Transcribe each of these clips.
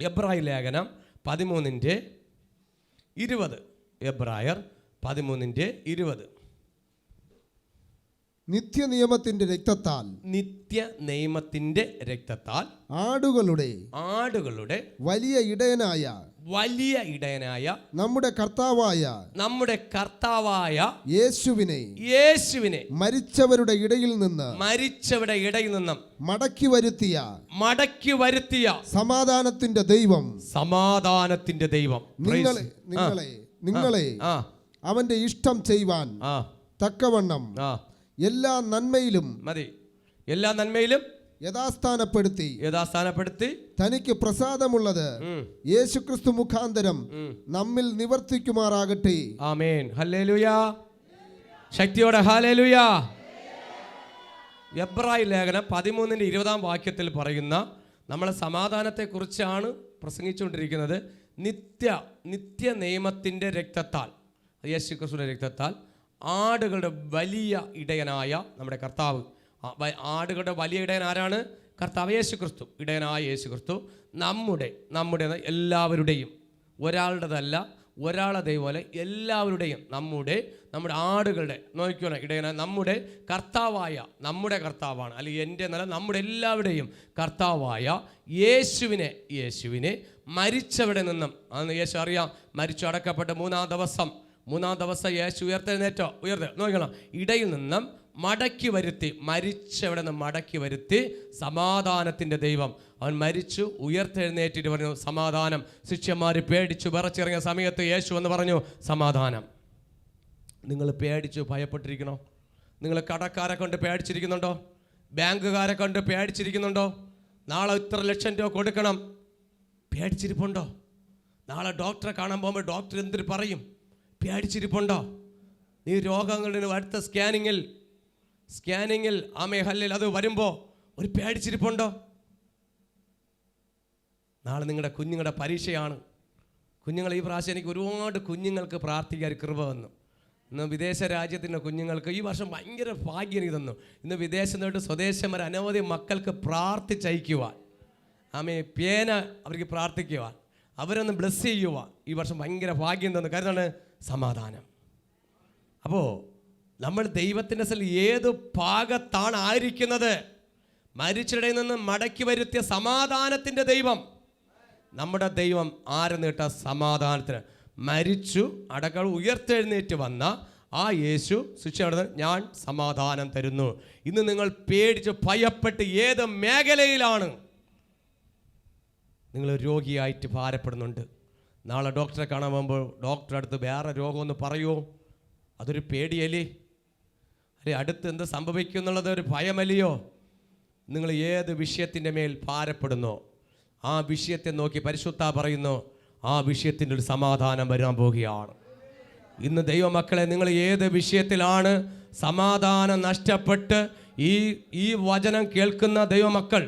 എബ്രായ ലേഖനം 13:20. എബ്രായർ 13:20. നിത്യനിയമത്തിന്റെ രക്തത്താൽ, നിത്യ നിയമത്തിന്റെ രക്തത്താൽ ആടുകളുടെ വലിയ ഇടയനായ നമ്മുടെ കർത്താവായ യേശുവിനെ മരിച്ചവരുടെ ഇടയിൽ നിന്നും മടക്കി വരുത്തിയ സമാധാനത്തിന്റെ ദൈവം നിങ്ങളെ അവന്റെ ഇഷ്ടം ചെയ്യുവാൻ തക്കവണ്ണം എല്ലാ നന്മയിലും യഥാസ്ഥാനപ്പെടുത്തി തനിക്ക് പ്രസാദമുള്ളത് യേശുക്രിസ്തു മുഖാന്തരം നമ്മിൽ നിവർത്തിക്കുമാറാകട്ടെ. ആമേൻ. ഹല്ലേലൂയ. ശക്തിയോടെ ഹല്ലേലൂയ. എബ്രായ ലേഖനം 13:20 വാക്യത്തിൽ പറയുന്ന നമ്മളെ സമാധാനത്തെക്കുറിച്ചാണ് പ്രസംഗിച്ചുകൊണ്ടിരിക്കുന്നത്. നിത്യ നിയമത്തിൻ്റെ രക്തത്താൽ, യേശുക്രിസ്തുവിൻ്റെ രക്തത്താൽ, ആടുകളുടെ വലിയ ഇടയനായ നമ്മുടെ കർത്താവ്. ആടുകളുടെ വലിയ ഇടയൻ ആരാണ്? കർത്താവ് യേശുക്രിസ്തു. ഇടയനായ യേശുക്രിസ്തു നമ്മുടെ എല്ലാവരുടെയും, ഒരാളുടേതല്ല, ഒരാളതേ പോലെ എല്ലാവരുടെയും, നമ്മുടെ ആടുകളുടെ നോക്കിക്കോണം ഇടയനായ നമ്മുടെ കർത്താവാണ്, അല്ലെങ്കിൽ എൻ്റെ നല്ല നമ്മുടെ എല്ലാവരുടെയും കർത്താവായ യേശുവിനെ മരിച്ചവിടെ നിന്നും, അന്ന് യേശു അറിയാം, മരിച്ചു അടക്കപ്പെട്ട മൂന്നാം ദിവസം യേശു നോക്കണം, ഇടയിൽ നിന്നും മരിച്ചവിടെ നിന്ന് മടക്കി വരുത്തി സമാധാനത്തിൻ്റെ ദൈവം. അവൻ മരിച്ചു ഉയർത്തെഴുന്നേറ്റിട്ട് പറഞ്ഞു സമാധാനം. ശിഷ്യന്മാർ പേടിച്ചു വിറച്ചിറങ്ങിയ സമയത്ത് യേശു എന്ന് പറഞ്ഞു സമാധാനം. നിങ്ങൾ പേടിച്ചു ഭയപ്പെട്ടിരിക്കണോ? നിങ്ങൾ കടക്കാരെ കൊണ്ട് പേടിച്ചിരിക്കുന്നുണ്ടോ? ബാങ്കുകാരെ കൊണ്ട് പേടിച്ചിരിക്കുന്നുണ്ടോ? നാളെ ഇത്ര ലക്ഷം രൂപ കൊടുക്കണം, പേടിച്ചിരിപ്പുണ്ടോ? നാളെ ഡോക്ടറെ കാണാൻ പോകുമ്പോൾ ഡോക്ടർ എന്തിനു പറയും? പേടിച്ചിരിപ്പുണ്ടോ? നീ രോഗങ്ങളുടെ അടുത്ത സ്കാനിങ്ങിൽ ഹല്ലേൽ അത് വരുമ്പോൾ ഒരു പേടിച്ചിരിപ്പുണ്ടോ? നാളെ നിങ്ങളുടെ കുഞ്ഞുങ്ങളുടെ പരീക്ഷയാണ്. ഈ പ്രാവശ്യം എനിക്ക് ഒരുപാട് കുഞ്ഞുങ്ങൾക്ക് പ്രാർത്ഥിക്കാൻ കൃപ വന്നു. ഇന്ന് വിദേശ രാജ്യത്തിൻ്റെ കുഞ്ഞുങ്ങൾക്ക് ഈ വർഷം ഭയങ്കര ഭാഗ്യം എനിക്ക് തന്നു. ഇന്ന് വിദേശം തൊട്ട് സ്വദേശം വരെ അനവധി മക്കൾക്ക് പ്രാർത്ഥിച്ചയക്കുവാൻ, പേന അവർക്ക് പ്രാർത്ഥിക്കുവാൻ, അവരൊന്ന് ബ്ലെസ് ചെയ്യുവാൻ ഈ വർഷം ഭയങ്കര ഭാഗ്യം തന്നു. കാരണം സമാധാനം. അപ്പോൾ നമ്മൾ ദൈവത്തിൻ്റെ സ്ഥലം ഏത് ഭാഗത്താണ് ആയിരിക്കുന്നത്? മരിച്ചിടയിൽ നിന്ന് മടക്കി വരുത്തിയ സമാധാനത്തിൻ്റെ ദൈവം. നമ്മുടെ ദൈവം ആരെ നീട്ട സമാധാനത്തിന് മരിച്ചു അടക്കം ഉയർത്തെഴുന്നേറ്റ് വന്ന ആ യേശു ശിക്ഷ ഞാൻ സമാധാനം തരുന്നു. ഇന്ന് നിങ്ങൾ പേടിച്ച് ഭയപ്പെട്ട് ഏത് മേഖലയിലാണ് നിങ്ങൾ രോഗിയായിട്ട് ഭാരപ്പെടുന്നുണ്ട്? നാളെ ഡോക്ടറെ കാണാൻ പോകുമ്പോൾ ഡോക്ടറെ അടുത്ത് വേറെ രോഗമെന്ന് പറയുമോ? അതൊരു പേടിയല്ലേ? അല്ലെ അടുത്ത് എന്ത് സംഭവിക്കും എന്നുള്ളത് ഒരു ഭയമല്ലയോ? നിങ്ങൾ ഏത് വിഷയത്തിൻ്റെ മേൽ ഭാരപ്പെടുന്നോ ആ വിഷയത്തെ നോക്കി പരിശുദ്ധ പറയുന്നു ആ വിഷയത്തിൻ്റെ ഒരു സമാധാനം വരാൻ പോവുകയാണ്. ഇന്ന് ദൈവമക്കളെ, നിങ്ങൾ ഏത് വിഷയത്തിലാണ് സമാധാനം നഷ്ടപ്പെട്ട് ഈ വചനം കേൾക്കുന്ന ദൈവമക്കൾ,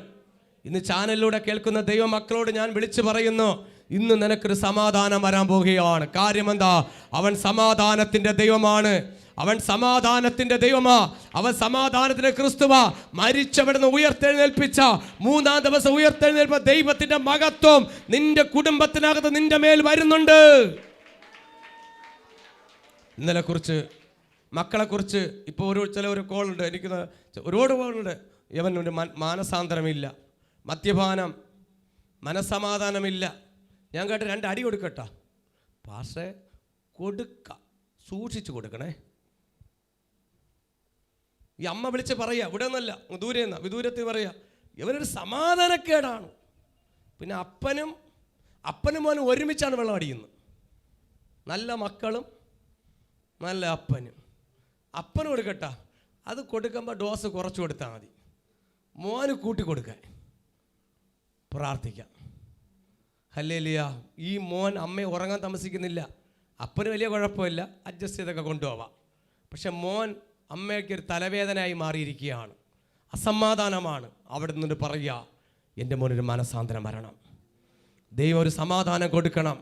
ഇന്ന് ചാനലിലൂടെ കേൾക്കുന്ന ദൈവമക്കളോട് ഞാൻ വിളിച്ചു പറയുന്നു, ഇന്ന് നിനക്കൊരു സമാധാനം വരാൻ പോവുകയാണ്. കാര്യമെന്താ? അവൻ സമാധാനത്തിൻ്റെ ദൈവമാണ്. അവൻ സമാധാനത്തിൻ്റെ ദൈവമാ. അവൻ സമാധാനത്തിൻ്റെ ക്രിസ്തുവാ. മരിച്ചവിടുന്ന് ഉയർത്തെഴുന്നേൽപ്പിച്ച മൂന്നാം ദിവസം ഉയർത്തെഴുന്നേൽപ്പ ദൈവത്തിൻ്റെ മഹത്വം നിന്റെ കുടുംബത്തിനകത്ത് നിന്റെ മേൽ വരുന്നുണ്ട്. ഇന്നലെ കുറിച്ച് മക്കളെക്കുറിച്ച് ഇപ്പോൾ ഒരു കോളുണ്ട്, എനിക്ക് ഒരുപാട് കോളുണ്ട്. ഇവനൊരു മാനസാന്തരമില്ല, മദ്യപാനം, മനസ്സമാധാനമില്ല. ഞാൻ കേട്ട 2 അടി കൊടുക്കട്ട പാഷേ, സൂക്ഷിച്ചു കൊടുക്കണേ. ഈ അമ്മ വിളിച്ച് പറയുക, ഇവിടെ ഒന്നല്ല, വിദൂരത്തിൽ പറയുക, ഇവനൊരു സമാധാനക്കേടാണ്. പിന്നെ അപ്പനും മോനും ഒരുമിച്ചാണ് വെള്ളം അടിക്കുന്നത്. നല്ല മക്കളും നല്ല അപ്പനും കൊടുക്കട്ട. അത് കൊടുക്കുമ്പോൾ ഡോസ് കുറച്ച് കൊടുത്താൽ മതി. മോന് കൂട്ടി കൊടുക്കാൻ പ്രാർത്ഥിക്കാം. ഹല്ലേലൂയ. ഈ മോൻ അമ്മയെ ഉറങ്ങാൻ താമസിക്കുന്നില്ല. അപ്പന് വലിയ കുഴപ്പമില്ല, അഡ്ജസ്റ്റ് ചെയ്തൊക്കെ കൊണ്ടുപോവാം. പക്ഷെ മോൻ അമ്മയ്ക്കൊരു തലവേദനയായി മാറിയിരിക്കുകയാണ്, അസമാധാനമാണ്. അവിടെ നിന്നിട്ട് പറയുക, എൻ്റെ മോനൊരു മനസാന്തരം വരണം, ദൈവം ഒരു സമാധാനം കൊടുക്കണം,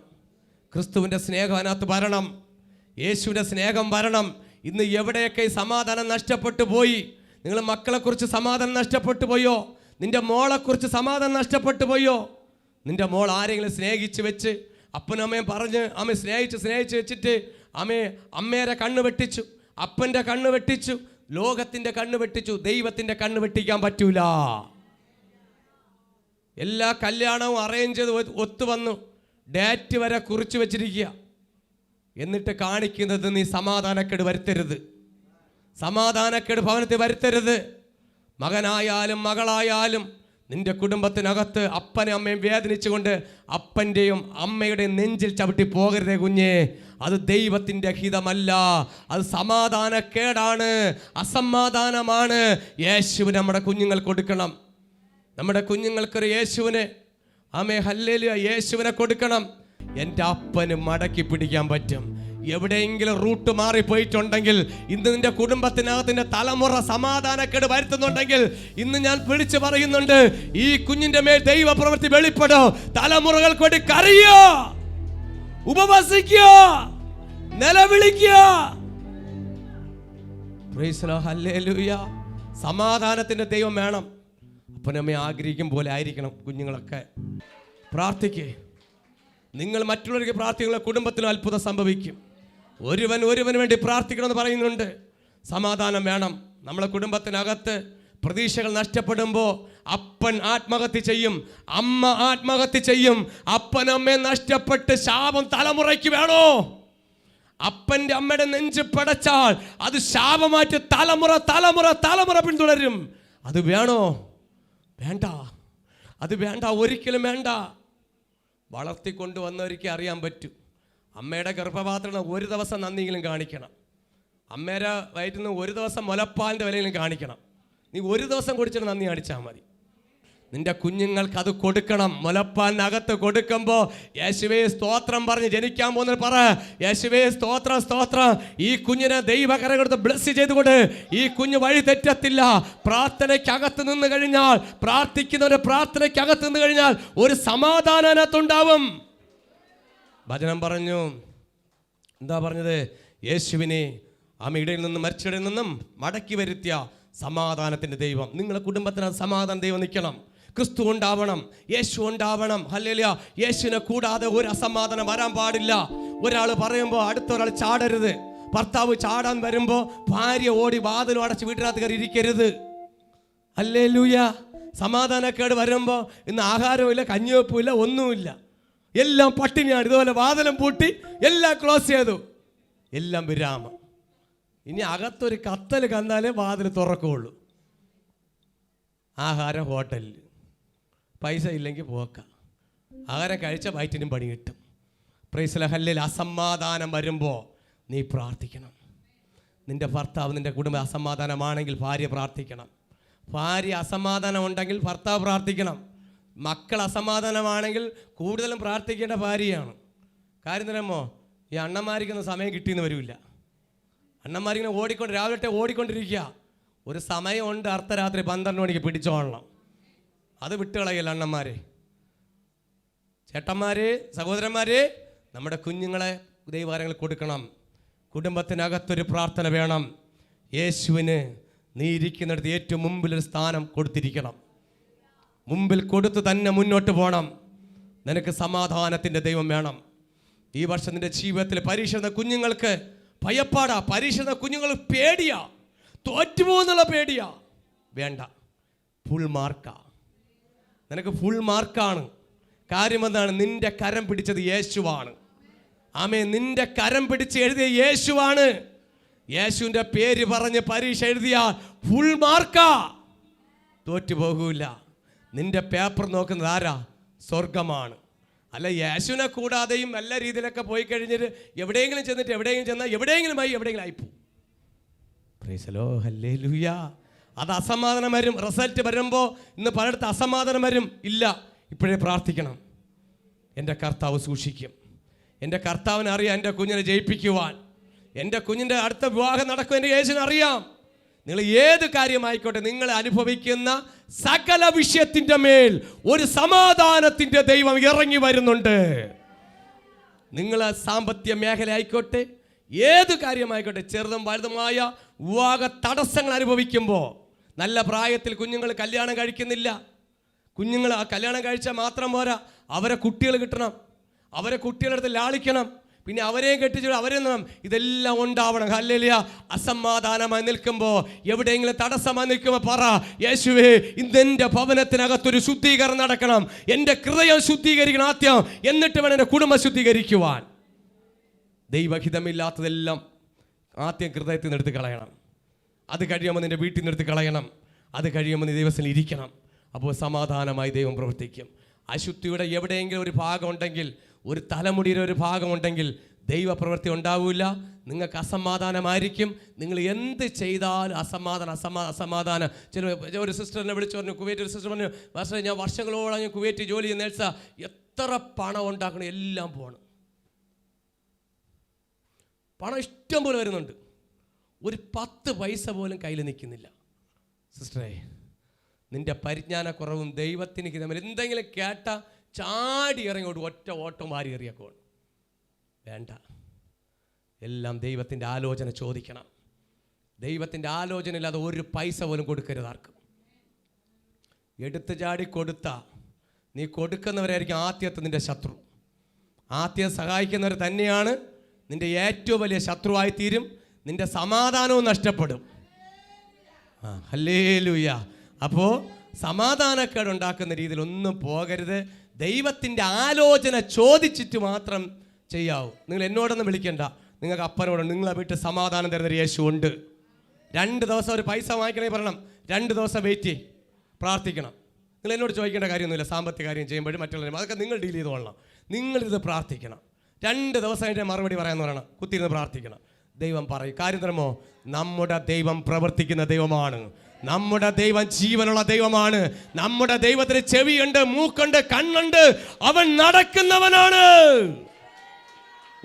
ക്രിസ്തുവിൻ്റെ സ്നേഹം അതിനകത്ത് വരണം, യേശുവിൻ്റെ സ്നേഹം വരണം. ഇന്ന് എവിടെയൊക്കെ സമാധാനം നഷ്ടപ്പെട്ടു പോയി? നിങ്ങൾ മക്കളെക്കുറിച്ച് സമാധാനം നഷ്ടപ്പെട്ടു പോയോ? നിൻ്റെ മോളെക്കുറിച്ച് സമാധാനം നഷ്ടപ്പെട്ടു പോയോ? നിന്റെ മോൾ ആരെങ്കിലും സ്നേഹിച്ച് വെച്ച് അപ്പനും അമ്മയും പറഞ്ഞ് അമ്മ സ്നേഹിച്ച് വെച്ചിട്ട് അമ്മേരെ കണ്ണ് വെട്ടിച്ചു, അപ്പൻ്റെ കണ്ണ് വെട്ടിച്ചു, ലോകത്തിൻ്റെ കണ്ണ് വെട്ടിച്ചു, ദൈവത്തിൻ്റെ കണ്ണ് വെട്ടിക്കാൻ പറ്റൂല. എല്ലാ കല്യാണവും അറേഞ്ച് ചെയ്ത് ഒത്തു വന്നു, ഡേറ്റ് വരെ കുറിച്ച് വെച്ചിരിക്കുക. എന്നിട്ട് കാണിക്കുന്നത് നീ സമാധാനക്കേട് വരുത്തരുത്, സമാധാനക്കേട് ഭവനത്തിൽ വരുത്തരുത്. മകനായാലും മകളായാലും നിന്റെ കുടുംബത്തിനകത്ത് അപ്പനെ അമ്മയും വേദനിച്ചുകൊണ്ട് അപ്പൻ്റെയും അമ്മയുടെയും നെഞ്ചിൽ ചവിട്ടി പോകരുതേ കുഞ്ഞേ. അത് ദൈവത്തിൻ്റെ ഹിതമല്ല, അത് സമാധാനക്കേടാണ്, അസമാധാനമാണ്. യേശുവിന് നമ്മുടെ കുഞ്ഞുങ്ങൾ കൊടുക്കണം. നമ്മുടെ കുഞ്ഞുങ്ങൾക്കൊരു യേശുവിനെ ഹല്ലേലൂയ യേശുവിനെ കൊടുക്കണം. എൻ്റെ അപ്പന് മടക്കി പിടിക്കാൻ പറ്റും. എവിടെയെങ്കിലും റൂട്ട് മാറിപ്പോയിട്ടുണ്ടെങ്കിൽ, ഇന്ന് നിന്റെ കുടുംബത്തിനകത്തിന്റെ തലമുറ സമാധാനക്കേട് വരുത്തുന്നുണ്ടെങ്കിൽ, ഇന്ന് ഞാൻ വിളിച്ചു പറയുന്നുണ്ട്, ഈ കുഞ്ഞിന്റെ മേൽ ദൈവപ്രവൃത്തി വെളിപ്പെടോ. തലമുറകൾക്ക് വേണ്ടി കരയോ, ഉപവസിക്കോ, നിലവിളിക്കോ. ഹല്ലേലൂയ. സമാധാനത്തിന്റെ ദൈവം വേണം. അപ്പനമ്മ ആഗ്രഹിക്കും പോലെ ആയിരിക്കണം കുഞ്ഞുങ്ങളൊക്കെ. പ്രാർത്ഥിക്കേ. നിങ്ങൾ മറ്റുള്ളവർക്ക് പ്രാർത്ഥിക്കുന്ന കുടുംബത്തിനും അത്ഭുതം സംഭവിക്കും. ഒരുവന് വേണ്ടി പ്രാർത്ഥിക്കണമെന്ന് പറയുന്നുണ്ട്. സമാധാനം വേണം. നമ്മളെ കുടുംബത്തിനകത്ത് പ്രതീക്ഷകൾ നഷ്ടപ്പെടുമ്പോൾ അപ്പൻ ആത്മഹത്യ ചെയ്യും, അമ്മ ആത്മഹത്യ ചെയ്യും. അപ്പനമ്മയെ നഷ്ടപ്പെട്ട് ശാപം തലമുറയ്ക്ക് വേണോ? അപ്പൻ്റെ അമ്മയുടെ നെഞ്ച് പടച്ചാൽ അത് ശാപമായിട്ട് തലമുറ പിന്തുടരും. അത് വേണോ? വേണ്ട, അത് വേണ്ട, ഒരിക്കലും വേണ്ട. വളർത്തിക്കൊണ്ടുവന്നവർക്ക് അറിയാൻ പറ്റും. അമ്മയുടെ ഗർഭപാത്രം ഒരു ദിവസം നന്ദിയെങ്കിലും കാണിക്കണം. അമ്മയുടെ വയറ്റിൽ നിന്ന് ഒരു ദിവസം മുലപ്പാലിൻ്റെ വിലയെങ്കിലും കാണിക്കണം. നീ ഒരു ദിവസം കുടിച്ചിട്ട് നന്ദി കാണിച്ചാൽ മതി. നിന്റെ കുഞ്ഞുങ്ങൾക്ക് അത് കൊടുക്കണം. മുലപ്പാലിനകത്ത് കൊടുക്കുമ്പോൾ യേശുവേ സ്തോത്രം പറഞ്ഞ് ജനിക്കാൻ പോകുന്നത് പറ. യേശുവേ സ്തോത്രം, സ്തോത്രം. ഈ കുഞ്ഞിനെ ദൈവകരം കൊടുത്ത് ബ്ലസ് ചെയ്തുകൊണ്ട് ഈ കുഞ്ഞ് വഴി തെറ്റത്തില്ല. പ്രാർത്ഥനയ്ക്കകത്ത് നിന്ന് കഴിഞ്ഞാൽ, പ്രാർത്ഥിക്കുന്നവരുടെ പ്രാർത്ഥനയ്ക്കകത്ത് നിന്ന് കഴിഞ്ഞാൽ ഒരു സമാധാനം അതിനകത്തുണ്ടാവും. വചനം പറഞ്ഞു, എന്താ പറഞ്ഞത്? യേശുവിനെ ഇടയിൽ നിന്നും മരിച്ചവരിൽ നിന്നും മടക്കി വരുത്തിയ സമാധാനത്തിൻ്റെ ദൈവം. നിങ്ങളുടെ കുടുംബത്തിന് സമാധാന ദൈവം നിൽക്കണം. ക്രിസ്തു ഉണ്ടാവണം, യേശു ഉണ്ടാവണം. ഹല്ലേലൂയ. യേശുവിനെ കൂടാതെ ഒരു അസമാധാനം വരാൻ പാടില്ല. ഒരാൾ പറയുമ്പോൾ അടുത്തൊരാൾ ചാടരുത്. ഭർത്താവ് ചാടാൻ വരുമ്പോൾ ഭാര്യ ഓടി വാതിലും അടച്ച് വീട്ടിനകത്ത് കയറി ഇരിക്കരുത്. ഹല്ലേലൂയ. സമാധാനക്കേട് വരുമ്പോൾ ഇന്ന് ആഹാരമില്ല, കഞ്ഞിവെപ്പുമില്ല, ഒന്നുമില്ല, എല്ലാം പട്ടിണിയാണ്. ഇതുപോലെ വാതിലും പൂട്ടി എല്ലാം ക്ലോസ് ചെയ്തു, എല്ലാം വിരാമം. ഇനി അകത്തൊരു കത്തൽ കന്നാലേ വാതിൽ തുറക്കുകയുള്ളൂ. ആഹാരം ഹോട്ടലിൽ, പൈസ ഇല്ലെങ്കിൽ പോക്ക. ആഹാരം കഴിച്ച വയറ്റിനും പണി കിട്ടും. Praise the hallelujah. അസമാധാനം വരുമ്പോൾ നീ പ്രാർത്ഥിക്കണം. നിന്റെ ഭർത്താവ്, നിന്റെ കുടുംബം അസമാധാനമാണെങ്കിൽ ഭാര്യ പ്രാർത്ഥിക്കണം. ഭാര്യ അസമാധാനം ഉണ്ടെങ്കിൽ ഭർത്താവ് പ്രാർത്ഥിക്കണം. മക്കൾ അസമാധാനമാണെങ്കിൽ കൂടുതലും പ്രാർത്ഥിക്കേണ്ട ഭാര്യയാണ്. കാര്യം തരുമോ, ഈ അണ്ണന്മാരിക്കൊന്നും സമയം കിട്ടിയെന്ന് വരില്ല. അണ്ണന്മാരിങ്ങനെ രാവിലെ ഓടിക്കൊണ്ടിരിക്കുക. ഒരു സമയമുണ്ട്, അർദ്ധരാത്രി 12 മണിക്ക് പിടിച്ചോളണം. അത് വിട്ടുകളയല്ല അണ്ണന്മാരെ. ചേട്ടന്മാരെ, സഹോദരന്മാരെ, നമ്മുടെ കുഞ്ഞുങ്ങളെ ദൈവകാര്യങ്ങൾ കൊടുക്കണം. കുടുംബത്തിനകത്തൊരു പ്രാർത്ഥന വേണം. യേശുവിന് നീ ഇരിക്കുന്നിടത്ത് ഏറ്റവും മുമ്പിലൊരു സ്ഥാനം കൊടുത്തിരിക്കണം. മുമ്പിൽ കൊടുത്തു തന്നെ മുന്നോട്ട് പോകണം. നിനക്ക് സമാധാനത്തിൻ്റെ ദൈവം വേണം. ഈ വർഷം നിന്റെ ജീവിതത്തിൽ പരീക്ഷ കുഞ്ഞുങ്ങൾക്ക് ഭയപ്പാടാ. പരീക്ഷ കുഞ്ഞുങ്ങൾ പേടിയാ, തോറ്റുപോകുന്നുള്ള പേടിയാ. വേണ്ട, ഫുൾ മാർക്കാ. നിനക്ക് ഫുൾ മാർക്കാണ്. കാര്യം എന്താണ്? നിന്റെ കരം പിടിച്ചത് യേശുവാണ്. ആമേൻ. നിന്റെ കരം പിടിച്ച് എഴുതിയ യേശുവാണ്. യേശുവിൻ്റെ പേര് പറഞ്ഞ് പരീക്ഷ എഴുതിയ ഫുൾ മാർക്കാ. തോറ്റുപോകൂല. നിന്റെ പേപ്പർ നോക്കുന്നത് ആരാ? സ്വർഗമാണ്. അല്ല, യേശുവിനെ കൂടാതെയും എല്ലാ രീതിയിലൊക്കെ പോയി കഴിഞ്ഞിട്ട് എവിടെയെങ്കിലും ചെന്നാൽ എവിടെയെങ്കിലും ആയിപ്പോ. Praise the Lord. ഹല്ലേലൂയ. അത് അസമാധാനം വരും. റിസൾട്ട് വരുമ്പോൾ ഇന്ന് പലയിടത്ത് അസമാധാനം വരും. ഇല്ല, ഇപ്പോഴേ പ്രാർത്ഥിക്കണം. എൻ്റെ കർത്താവ് സൂക്ഷിക്കും. എൻ്റെ കർത്താവിനെ അറിയാം എൻ്റെ കുഞ്ഞിനെ ജയിപ്പിക്കുവാൻ. എൻ്റെ കുഞ്ഞിൻ്റെ അടുത്ത വിവാഹം നടക്കും എൻ്റെ യേശുവിനെ അറിയാം. നിങ്ങൾ ഏത് കാര്യമായിക്കോട്ടെ, നിങ്ങൾ അനുഭവിക്കുന്ന സകല വിഷയത്തിൻ്റെ മേൽ ഒരു സമാധാനത്തിൻ്റെ ദൈവം ഇറങ്ങി വരുന്നുണ്ട്. നിങ്ങൾ സാമ്പത്തിക മേഖല ആയിക്കോട്ടെ, ഏത് കാര്യമായിക്കോട്ടെ, ചെറുതും വലുതുമായ വിവാഹ തടസ്സങ്ങൾ അനുഭവിക്കുമ്പോൾ, നല്ല പ്രായത്തിൽ കുഞ്ഞുങ്ങൾ കല്യാണം കഴിക്കുന്നില്ല. കുഞ്ഞുങ്ങൾ ആ കല്യാണം കഴിച്ചാൽ മാത്രം പോരാ, അവരെ കുട്ടികൾ കിട്ടണം, അവരെ കുട്ടികളുടെ അടുത്ത് ലാളിക്കണം, പിന്നെ അവരെയും കെട്ടിച്ചു അവരെ ഇതെല്ലാം ഉണ്ടാവണം. ഹല്ലേലൂയ. അസമാധാനമായി നിൽക്കുമ്പോൾ, എവിടെയെങ്കിലും തടസ്സമായി നിൽക്കുമ്പോൾ പറ, യേശുവേ ഇന്നെൻ്റെ ഭവനത്തിനകത്തൊരു ശുദ്ധീകരണം നടക്കണം, എൻ്റെ ഹൃദയം ശുദ്ധീകരിക്കണം ആദ്യം, എന്നിട്ട് വേണം എൻ്റെ കുടുംബം ശുദ്ധീകരിക്കുവാൻ. ദൈവഹിതമില്ലാത്തതെല്ലാം ആദ്യം ഹൃദയത്തിൽ നിന്ന് എടുത്ത് കളയണം. അത് കഴിയുമ്പോൾ നിൻ്റെ വീട്ടിൽ നിന്ന് എടുത്ത് കളയണം. അത് കഴിയുമ്പോൾ നീ ദൈവത്തിൽ ഇരിക്കണം. അപ്പോൾ സമാധാനമായി ദൈവം പ്രവർത്തിക്കും. അശുദ്ധിയുടെ എവിടെയെങ്കിലും ഒരു ഭാഗം ഉണ്ടെങ്കിൽ, ഒരു തലമുടിയുടെ ഒരു ഭാഗമുണ്ടെങ്കിൽ ദൈവപ്രവൃത്തി ഉണ്ടാവില്ല. നിങ്ങൾക്ക് അസമാധാനമായിരിക്കും. നിങ്ങൾ എന്ത് ചെയ്താലും അസമാധാനം. ഒരു സിസ്റ്ററിനെ വിളിച്ചു പറഞ്ഞു, കുവൈറ്റ് ഒരു സിസ്റ്റർ പറഞ്ഞു, പക്ഷേ ഞാൻ വർഷങ്ങളോളം ഞാൻ കുവൈറ്റ് ജോലി ചെയ്യുന്ന നേഴ്സാ, എത്ര പണം ഉണ്ടാക്കണം, എല്ലാം പോകണം. പണം ഇഷ്ടം പോലെ വരുന്നുണ്ട്, ഒരു 10 പൈസ പോലും കയ്യിൽ നിൽക്കുന്നില്ല. സിസ്റ്ററേ, നിൻ്റെ പരിജ്ഞാനക്കുറവും ദൈവത്തിന് തമ്മിൽ എന്തെങ്കിലും കേട്ട ചാടി ഇറങ്ങോട്ട് ഒറ്റ ഓട്ടം വാരി എറിയക്കോണം. വേണ്ട, എല്ലാം ദൈവത്തിൻ്റെ ആലോചന ചോദിക്കണം. ദൈവത്തിൻ്റെ ആലോചന ഇല്ലാതെ ഒരു പൈസ പോലും കൊടുക്കരുത് ആർക്കും. എടുത്ത് ചാടി കൊടുത്ത നീ കൊടുക്കുന്നവരായിരിക്കും ആദ്യത്തെ നിൻ്റെ ശത്രു. ആദ്യം സഹായിക്കുന്നവർ തന്നെയാണ് നിൻ്റെ ഏറ്റവും വലിയ ശത്രുവായി തീരും. നിൻ്റെ സമാധാനവും നഷ്ടപ്പെടും. ഹല്ലേലൂയ. അപ്പോൾ സമാധാനക്കേടുണ്ടാക്കുന്ന രീതിയിൽ ഒന്നും പോകരുത്. ദൈവത്തിൻ്റെ ആലോചന ചോദിച്ചിട്ട് മാത്രം ചെയ്യാവൂ. നിങ്ങൾ എന്നോടൊന്നും വിളിക്കണ്ട, നിങ്ങൾക്ക് അപ്പനോട് നിങ്ങളെ വീട്ടിൽ സമാധാനം തരുന്നൊരു യേശു ഉണ്ട്. 2 ദിവസം ഒരു പൈസ വാങ്ങിക്കണമെങ്കിൽ പറയണം, 2 ദിവസം വെയിറ്റ് ചെയ്യും, പ്രാർത്ഥിക്കണം. നിങ്ങൾ എന്നോട് ചോദിക്കേണ്ട കാര്യമൊന്നുമില്ല. സാമ്പത്തിക കാര്യം ചെയ്യുമ്പോഴും മറ്റുള്ളവരും അതൊക്കെ നിങ്ങൾ ഡീൽ ചെയ്ത് കൊള്ളണം. നിങ്ങളിത് പ്രാർത്ഥിക്കണം. 2 ദിവസം അതിൻ്റെ മറുപടി പറയാമെന്ന് പറയണം, കുത്തിയിരുന്ന് പ്രാർത്ഥിക്കണം. ദൈവം പറയും. കാര്യം തരുമോ? നമ്മുടെ ദൈവം പ്രവർത്തിക്കുന്ന ദൈവമാണ്. നമ്മുടെ ദൈവം ജീവനുള്ള ദൈവമാണ്. നമ്മുടെ ദൈവത്തിന് ചെവിയുണ്ട്, മൂക്കുണ്ട്, കണ്ണുണ്ട്. അവൻ നടക്കുന്നവനാണ്.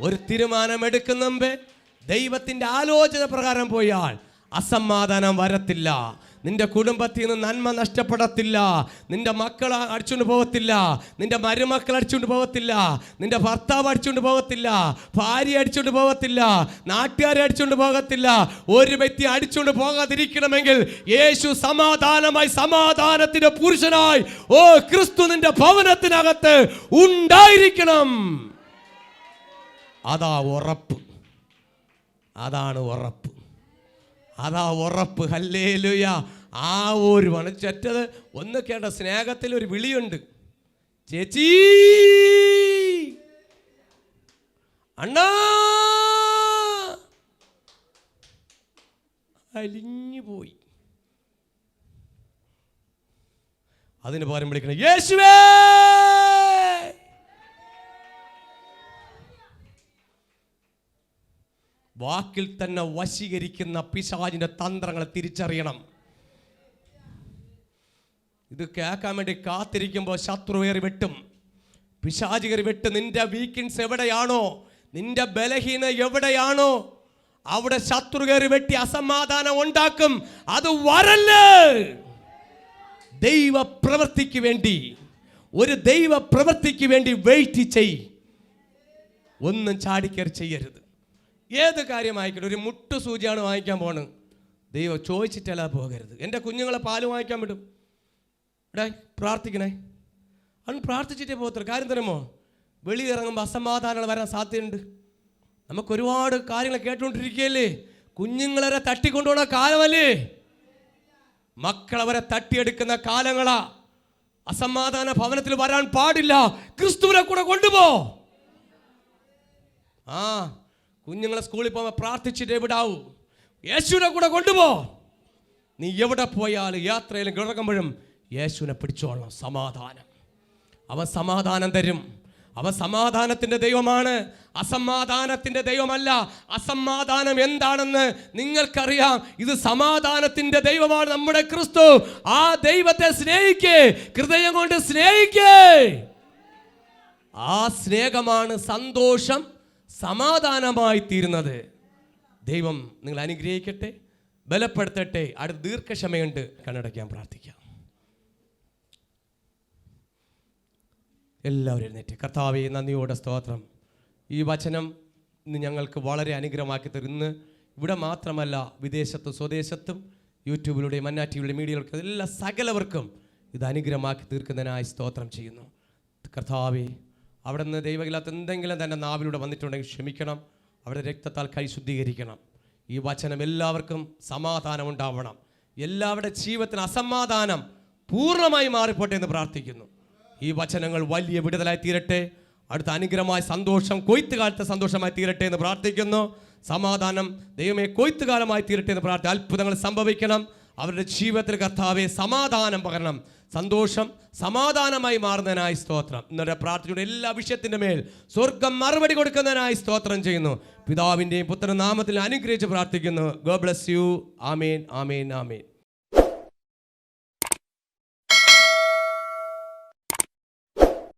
ഒരു തീരുമാനം എടുക്കുന്ന മുമ്പേ ദൈവത്തിൻ്റെ ആലോചന പ്രകാരം പോയാൽ അസമാധാനം വരത്തില്ല. നിന്റെ കുടുംബത്തിൽ നിന്ന് നന്മ നഷ്ടപ്പെടത്തില്ല. നിന്റെ മക്കൾ അടിച്ചുകൊണ്ട് പോകത്തില്ല, നിന്റെ മരുമക്കൾ അടിച്ചുകൊണ്ട് പോകത്തില്ല, നിന്റെ ഭർത്താവ് അടിച്ചുകൊണ്ട് പോകത്തില്ല, ഭാര്യ അടിച്ചുകൊണ്ട് പോകത്തില്ല, നാട്ടുകാരെ അടിച്ചുകൊണ്ട് പോകത്തില്ല. ഒരു വ്യക്തി അടിച്ചുകൊണ്ട് പോകാതിരിക്കണമെങ്കിൽ യേശു സമാധാനമായി, സമാധാനത്തിന്റെ പുരുഷനായി ക്രിസ്തു നിന്റെ ഭവനത്തിനകത്ത് ഉണ്ടായിരിക്കണം. അതാ ഉറപ്പ്, അതാണ് ഉറപ്പ്, അതാ ഉറപ്പ്. ഹല്ലേലൂയ. ആ ഒരു വണച്ചറ്റത് ഒന്ന് കേട്ട സ്നേഹത്തിൽ ഒരു വിളിയുണ്ട്, ചേച്ചി അണ്ണാ, അലിഞ്ഞു പോയി. അതിന് പകരം വിളിക്കണം, യേശുവേ. വാക്കിൽ തന്നെ വശീകരിക്കുന്ന പിശാചിന്റെ തന്ത്രങ്ങളെ തിരിച്ചറിയണം. ഇത് കേൾക്കാൻ വേണ്ടി കാത്തിരിക്കുമ്പോൾ ശത്രു കയറി വെട്ടും, പിശാച് കയറി വെട്ടും. നിന്റെ വീക്ക്നെസ് എവിടെയാണോ, നിന്റെ ബലഹീന എവിടെയാണോ, അവിടെ ശത്രു കയറി വെട്ടി അസമാധാനം ഉണ്ടാക്കും. അത് വരല്ലേ. ദൈവ പ്രവൃത്തിക്ക് വേണ്ടി, ഒരു ദൈവ പ്രവൃത്തിക്ക് വേണ്ടി വെയിറ്റ് ചെയ്. ഒന്നും ചാടിക്കയറി ചെയ്യരുത്. ഏത് കാര്യമായിക്കട്ടെ, ഒരു മുട്ടു സൂചിയാണ് വാങ്ങിക്കാൻ പോണ്, ദൈവം ചോദിച്ചിട്ടല്ല പോകരുത്. എൻ്റെ കുഞ്ഞുങ്ങളെ പാല് വാങ്ങിക്കാൻ വിടും, ഇവിടെ പ്രാർത്ഥിക്കണേ, അവൻ പ്രാർത്ഥിച്ചിട്ടേ പോകത്തില്ല. കാര്യം തരുമോ? വെളിയിറങ്ങുമ്പോൾ അസമാധാനങ്ങൾ വരാൻ സാധ്യതയുണ്ട്. നമുക്ക് ഒരുപാട് കാര്യങ്ങൾ കേട്ടുകൊണ്ടിരിക്കുകയല്ലേ. കുഞ്ഞുങ്ങളെ തട്ടിക്കൊണ്ടുപോകുന്ന കാലമല്ലേ, മക്കളവരെ തട്ടിയെടുക്കുന്ന കാലങ്ങളാ. അസമാധാന ഭവനത്തിൽ വരാൻ പാടില്ല. ക്രിസ്തുവിനെ കൂടെ കൊണ്ടുപോ. കുഞ്ഞുങ്ങളെ സ്കൂളിൽ പോകുമ്പോൾ പ്രാർത്ഥിച്ചിട്ട് എവിടാവൂ, യേശുവിനെ കൂടെ കൊണ്ടുപോ. നീ എവിടെ പോയാലും യാത്രയിലും കിടക്കുമ്പോഴും യേശുവിനെ പിടിച്ചോളണം. സമാധാനം, അവൻ സമാധാനം തരും. അവൻ സമാധാനത്തിൻ്റെ ദൈവമാണ്, അസമാധാനത്തിൻ്റെ ദൈവമല്ല. അസമാധാനം എന്താണെന്ന് നിങ്ങൾക്കറിയാം. ഇത് സമാധാനത്തിൻ്റെ ദൈവമാണ് നമ്മുടെ ക്രിസ്തു. ആ ദൈവത്തെ സ്നേഹിക്കേ, ഹൃദയം കൊണ്ട് സ്നേഹിക്കേ. ആ സ്നേഹമാണ് സന്തോഷം, സമാധാനമായി തീരുന്നത്. ദൈവം നിങ്ങൾ അനുഗ്രഹിക്കട്ടെ, ബലപ്പെടുത്തട്ടെ. അടുത്ത ദീർഘക്ഷമയുണ്ട്, കണ്ണടയ്ക്കാൻ പ്രാർത്ഥിക്കാം. എല്ലാവരും എഴുന്നേറ്റ്. കർത്താവേ, നന്ദിയോടെ സ്തോത്രം. ഈ വചനം ഇന്ന് ഞങ്ങൾക്ക് വളരെ അനുഗ്രഹമാക്കി തരുന്നു. ഇവിടെ മാത്രമല്ല, വിദേശത്തും സ്വദേശത്തും യൂട്യൂബിലൂടെ, മന്നാ ടിവിയുടെ മീഡിയകൾക്ക് എല്ലാ സകലവർക്കും ഇത് അനുഗ്രഹമാക്കി തീർക്കുന്നതിനായി സ്തോത്രം ചെയ്യുന്നു. കർത്താവേ, അവിടെ നിന്ന് ദൈവമില്ലാത്ത എന്തെങ്കിലും തന്നെ നാവിലൂടെ വന്നിട്ടുണ്ടെങ്കിൽ ക്ഷമിക്കണം. അവിടെ രക്തത്താൽ കൈ ശുദ്ധീകരിക്കണം. ഈ വചനം എല്ലാവർക്കും സമാധാനം ഉണ്ടാവണം. എല്ലാവരുടെ ജീവിതത്തിന് അസമാധാനം പൂർണ്ണമായി മാറിപ്പോട്ടെ എന്ന് പ്രാർത്ഥിക്കുന്നു. ഈ വചനങ്ങൾ വലിയ വിടുതലായി തീരട്ടെ. അടുത്ത അനുഗ്രഹമായ സന്തോഷം കൊയ്ത്തുകാലത്തെ സന്തോഷമായി തീരട്ടെ എന്ന് പ്രാർത്ഥിക്കുന്നു. സമാധാനം ദൈവമേ കൊയ്ത്തുകാലമായി തീരട്ടെ എന്ന് പ്രാർത്ഥിക്കുന്നു. അത്ഭുതങ്ങൾ സംഭവിക്കണം. അവരുടെ ജീവിതത്തിൽ കർത്താവെ സമാധാനം പകരണം. സന്തോഷം സമാധാനമായി മാറുന്നതിനായി സ്തോത്രം. ഇന്നലെ പ്രാർത്ഥിച്ചുകൊണ്ട് എല്ലാ വിഷയത്തിൻ്റെ മേൽ സ്വർഗം മറുപടി കൊടുക്കുന്നതിനായി സ്തോത്രം ചെയ്യുന്നു. പിതാവിൻ്റെയും പുത്രൻ്റെ നാമത്തിൽ അനുഗ്രഹിച്ച് പ്രാർത്ഥിക്കുന്നു. God bless you. Amen, amen, amen.